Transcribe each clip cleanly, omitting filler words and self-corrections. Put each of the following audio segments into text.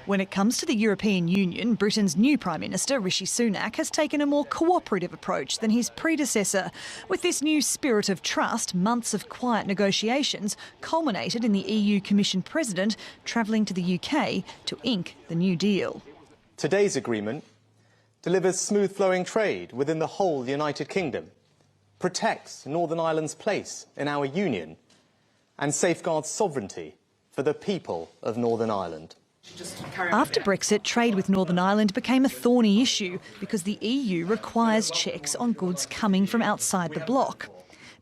When it comes to the European Union, Britain's new Prime Minister, Rishi Sunak, has taken a more cooperative approach than his predecessor. With this new spirit of trust, months of quiet negotiations culminated in the EU Commission President travelling to the UK to ink the new deal. Today's agreement delivers smooth-flowing trade within the whole United Kingdom, protects Northern Ireland's place in our union, and safeguards sovereignty for the people of Northern Ireland. After Brexit, trade with Northern Ireland became a thorny issue because the EU requires checks on goods coming from outside the bloc.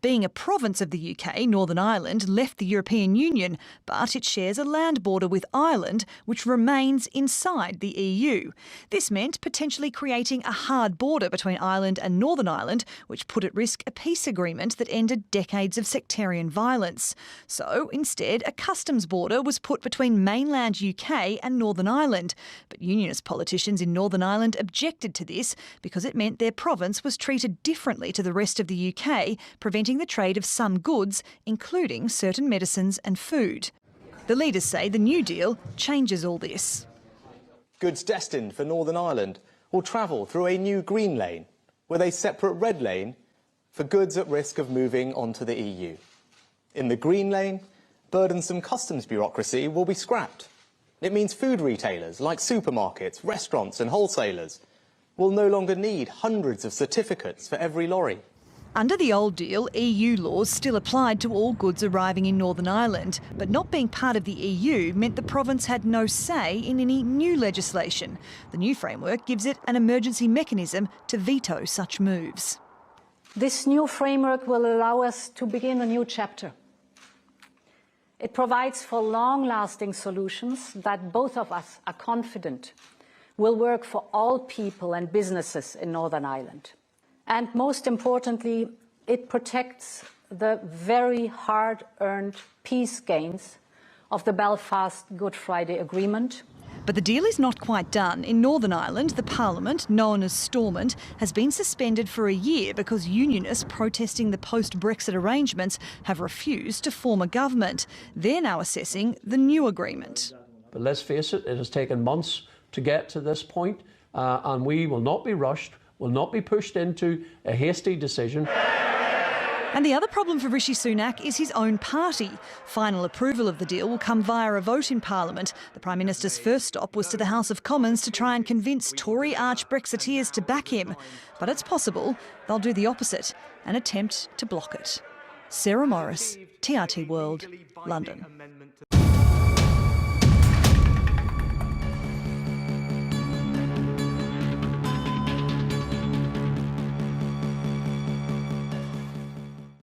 Being a province of the UK, Northern Ireland left the European Union, but it shares a land border with Ireland, which remains inside the EU. This meant potentially creating a hard border between Ireland and Northern Ireland, which put at risk a peace agreement that ended decades of sectarian violence. So instead, a customs border was put between mainland UK and Northern Ireland. But unionist politicians in Northern Ireland objected to this because it meant their province was treated differently to the rest of the UK, preventing the trade of some goods, including certain medicines and food. The leaders say the new deal changes all this. Goods destined for Northern Ireland will travel through a new green lane, with a separate red lane for goods at risk of moving onto the EU. In the green lane, burdensome customs bureaucracy will be scrapped. It means food retailers like supermarkets, restaurants and wholesalers will no longer need hundreds of certificates for every lorry. Under the old deal, EU laws still applied to all goods arriving in Northern Ireland, but not being part of the EU meant the province had no say in any new legislation. The new framework gives it an emergency mechanism to veto such moves. This new framework will allow us to begin a new chapter. It provides for long-lasting solutions that both of us are confident will work for all people and businesses in Northern Ireland. And most importantly, it protects the very hard-earned peace gains of the Belfast Good Friday Agreement. But the deal is not quite done. In Northern Ireland, the Parliament, known as Stormont, has been suspended for a year because unionists protesting the post-Brexit arrangements have refused to form a government. They're now assessing the new agreement. But let's face it, it has taken months to get to this point, and we will not be rushed, will not be pushed into a hasty decision. And the other problem for Rishi Sunak is his own party. Final approval of the deal will come via a vote in Parliament. The Prime Minister's first stop was to the House of Commons to try and convince Tory arch-Brexiteers to back him. But it's possible they'll do the opposite and attempt to block it. Sarah Morice, TRT World, London.